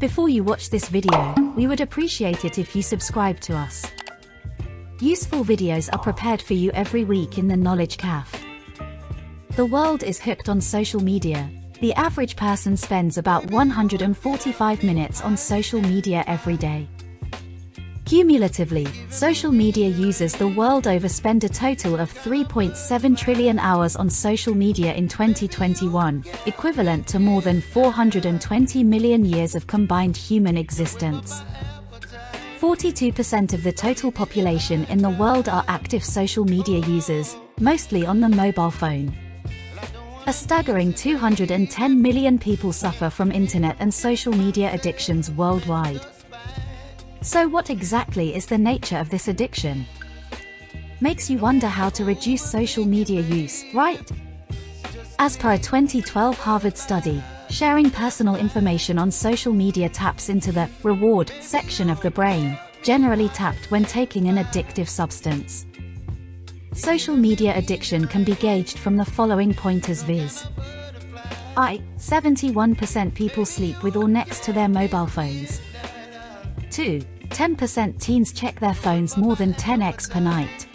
Before you watch this video, we would appreciate it if you subscribe to us. Useful videos are prepared for you every week in the Knowledge Cafe. The world is hooked on social media. The average person spends about 145 minutes on social media every day. Cumulatively, social media users the world over spend a total of 3.7 trillion hours on social media in 2021, equivalent to more than 420 million years of combined human existence. 42% of the total population in the world are active social media users, mostly on the mobile phone. A staggering 210 million people suffer from internet and social media addictions worldwide. So what exactly is the nature of this addiction? Makes you wonder how to reduce social media use, right? As per a 2012 Harvard study, sharing personal information on social media taps into the reward section of the brain, generally tapped when taking an addictive substance. Social media addiction can be gauged from the following pointers viz. 71% people sleep with or next to their mobile phones. 2. 10% teens check their phones more than 10x per night.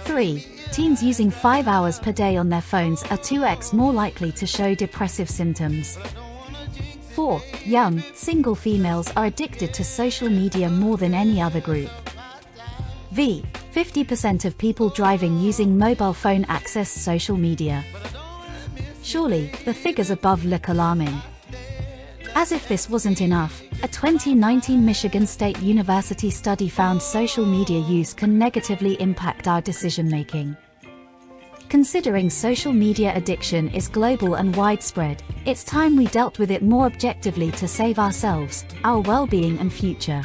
3. Teens using 5 hours per day on their phones are 2x more likely to show depressive symptoms. 4. Young, single females are addicted to social media more than any other group. 50% of people driving using mobile phone access social media. Surely, the figures above look alarming. As if this wasn't enough, a 2019 Michigan State University study found social media use can negatively impact our decision-making. Considering social media addiction is global and widespread, it's time we dealt with it more objectively to save ourselves, our well-being and future.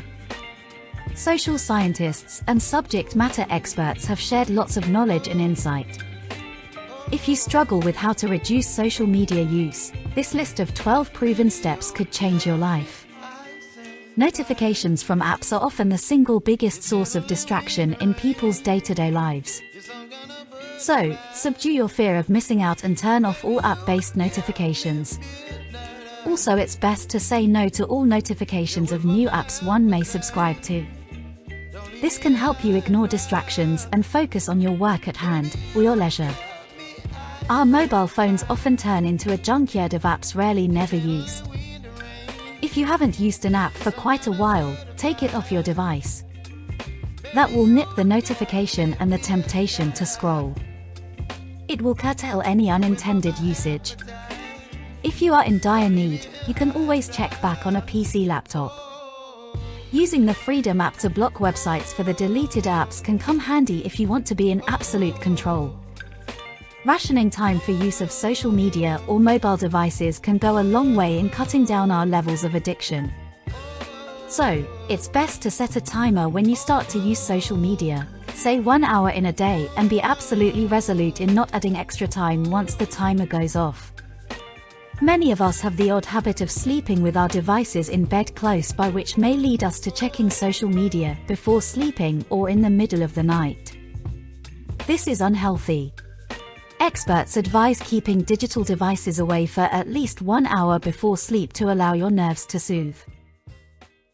Social scientists and subject matter experts have shared lots of knowledge and insight. If you struggle with how to reduce social media use, this list of 12 proven steps could change your life. Notifications from apps are often the single biggest source of distraction in people's day-to-day lives. So, subdue your fear of missing out and turn off all app-based notifications. Also, it's best to say no to all notifications of new apps one may subscribe to. This can help you ignore distractions and focus on your work at hand, or your leisure. Our mobile phones often turn into a junkyard of apps rarely never used. If you haven't used an app for quite a while, take it off your device. That will nip the notification and the temptation to scroll. It will curtail any unintended usage. If you are in dire need, you can always check back on a PC laptop. Using the Freedom app to block websites for the deleted apps can come handy if you want to be in absolute control. Rationing time for use of social media or mobile devices can go a long way in cutting down our levels of addiction. So, it's best to set a timer when you start to use social media, say 1 hour in a day, and be absolutely resolute in not adding extra time once the timer goes off. Many of us have the odd habit of sleeping with our devices in bed close by, which may lead us to checking social media before sleeping or in the middle of the night. This is unhealthy. Experts advise keeping digital devices away for at least 1 hour before sleep to allow your nerves to soothe.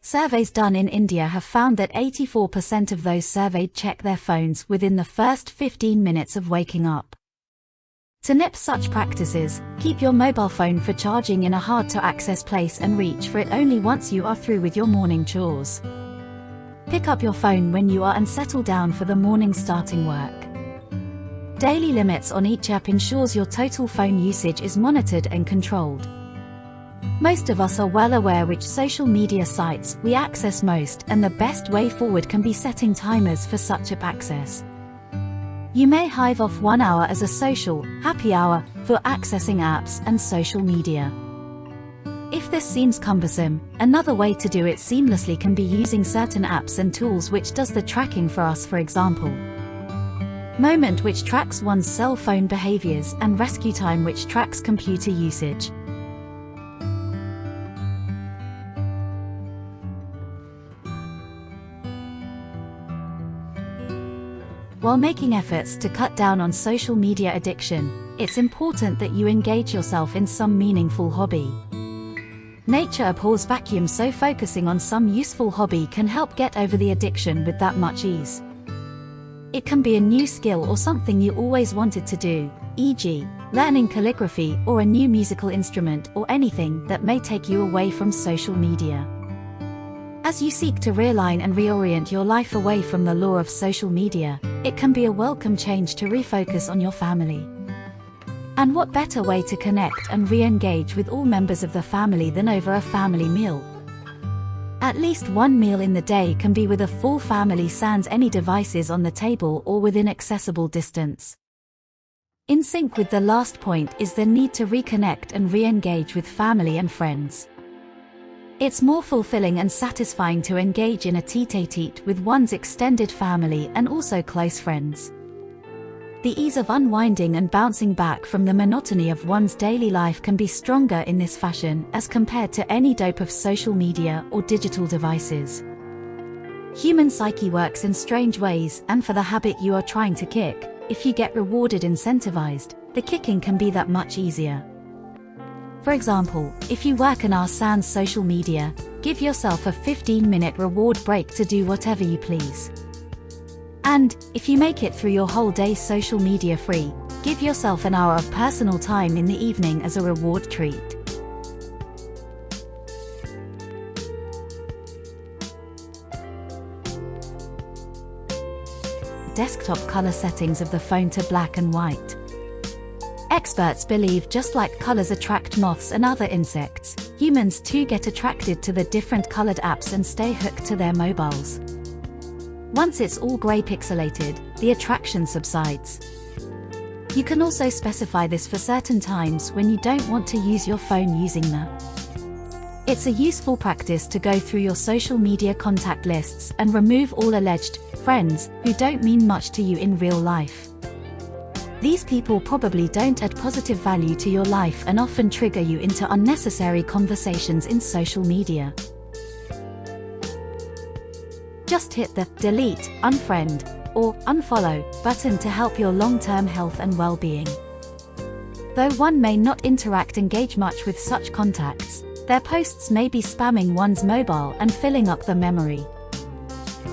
Surveys done in India have found that 84% of those surveyed check their phones within the first 15 minutes of waking up. To nip such practices, keep your mobile phone for charging in a hard-to-access place and reach for it only once you are through with your morning chores. Pick up your phone when you are and settle down for the morning starting work. Daily limits on each app ensures your total phone usage is monitored and controlled. Most of us are well aware which social media sites we access most, and the best way forward can be setting timers for such app access. You may hive off 1 hour as a social happy hour for accessing apps and social media. If this seems cumbersome, another way to do it seamlessly can be using certain apps and tools which does the tracking for us, for example, Moment, which tracks one's cell phone behaviors, and Rescue Time, which tracks computer usage. While making efforts to cut down on social media addiction, it's important that you engage yourself in some meaningful hobby. Nature abhors vacuum, so focusing on some useful hobby can help get over the addiction with that much ease. It can be a new skill or something you always wanted to do, e.g., learning calligraphy or a new musical instrument, or anything that may take you away from social media. As you seek to realign and reorient your life away from the lure of social media, it can be a welcome change to refocus on your family. And what better way to connect and re-engage with all members of the family than over a family meal? At least one meal in the day can be with a full family, sans any devices on the table or within accessible distance. In sync with the last point is the need to reconnect and re-engage with family and friends. It's more fulfilling and satisfying to engage in a tete-a-tete with one's extended family and also close friends. The ease of unwinding and bouncing back from the monotony of one's daily life can be stronger in this fashion as compared to any dope of social media or digital devices. Human psyche works in strange ways, and for the habit you are trying to kick, if you get rewarded, incentivized, the kicking can be that much easier. For example, if you work an hour sans social media, give yourself a 15-minute reward break to do whatever you please. And, if you make it through your whole day social media free, give yourself an hour of personal time in the evening as a reward treat. Desktop color settings of the phone to black and white. Experts believe just like colors attract moths and other insects, humans too get attracted to the different colored apps and stay hooked to their mobiles. Once it's all gray pixelated, the attraction subsides. You can also specify this for certain times when you don't want to use your phone using the. It's a useful practice to go through your social media contact lists and remove all alleged friends who don't mean much to you in real life. These people probably don't add positive value to your life and often trigger you into unnecessary conversations in social media. Just hit the delete, unfriend, or unfollow button to help your long-term health and well-being. Though one may not engage much with such contacts, their posts may be spamming one's mobile and filling up the memory.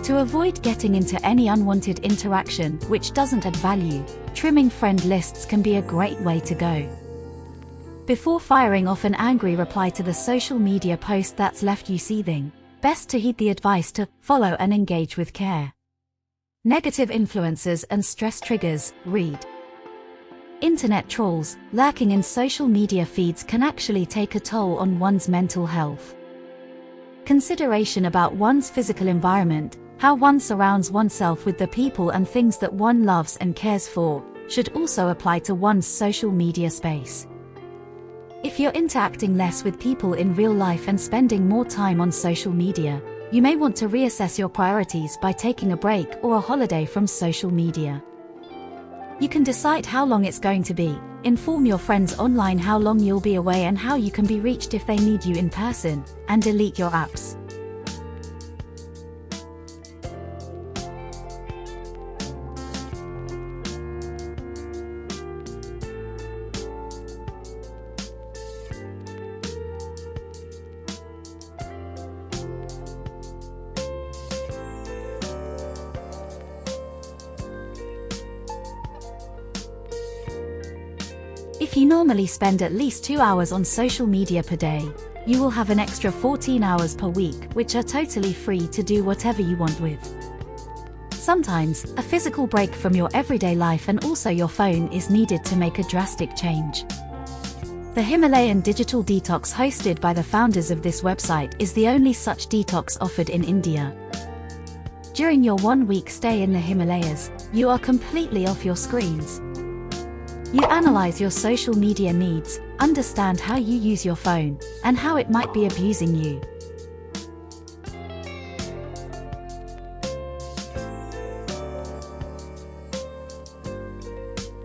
To avoid getting into any unwanted interaction which doesn't add value, trimming friend lists can be a great way to go. Before firing off an angry reply to the social media post that's left you seething, best to heed the advice to follow and engage with care. Negative influences and stress triggers, read. Internet trolls lurking in social media feeds can actually take a toll on one's mental health. Consideration about one's physical environment, how one surrounds oneself with the people and things that one loves and cares for, should also apply to one's social media space. If you're interacting less with people in real life and spending more time on social media, you may want to reassess your priorities by taking a break or a holiday from social media. You can decide how long it's going to be, inform your friends online how long you'll be away and how you can be reached if they need you in person, and delete your apps. If you normally spend at least 2 hours on social media per day, you will have an extra 14 hours per week which are totally free to do whatever you want with. Sometimes, a physical break from your everyday life and also your phone is needed to make a drastic change. The Himalayan Digital Detox hosted by the founders of this website is the only such detox offered in India. During your 1-week stay in the Himalayas, you are completely off your screens. You analyze your social media needs, understand how you use your phone, and how it might be abusing you.